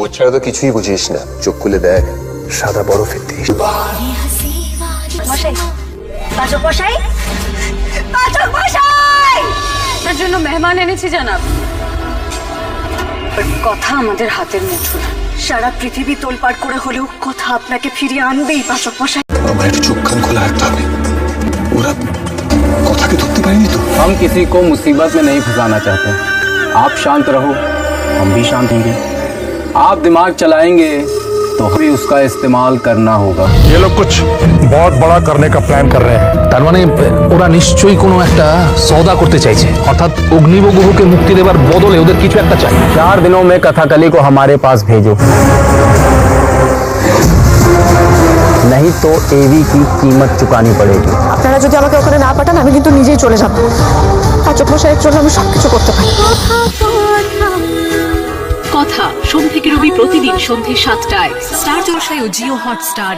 ভূত ছাড়া তো কিছুই বুঝিস না। চোখ খুলে দেখ, সাদা বরফের দেশ। আপনার জন্য মেহমান এনেছি জানাব। কথা আমাদের হাতের মুঠোয়। সারা পৃথিবী তোলপাড় করে হলেও কথা আপনাকে ফিরিয়ে আনবেই পাচক মশাই। আমার একটু চোখ কান খোলা রাখতে হবে। ওরা কথাকে ধরতে পারেনি তো। हम किसी को मुसीबत में नहीं फंसाना चाहते। आप शांत रहो, हम भी शांत होंगे। आप दिमाग चलाएंगे तो हमें उसका इस्तेमाल करना होगा। ये लोग कुछ बहुत बड़ा करने का प्लान कर रहे हैं। তার মানে ওরা নিশ্চয়ই কোনো একটা সওদা করতে চাইছে, অর্থাৎ অগ্নিব গ্রহকে মুক্তি দেবার বদলে ওদের কিছু একটা চাই। 4 दिनों में कथाकली को हमारे पास भेजो, नहीं तो एवी की कीमत चुकानी पड़ेगी। আপনারা যদি আমাকে ওখানে না পাঠান আমি কিন্তু নিজেই চলে যাব। পাচক মশাইয়ের জন্য আমি সবকিছু করতে পারি। কথা সোম থেকে রবি প্রতিদিন সন্ধ্যে 7টায় স্টার জলসায় ও জিও হটস্টার।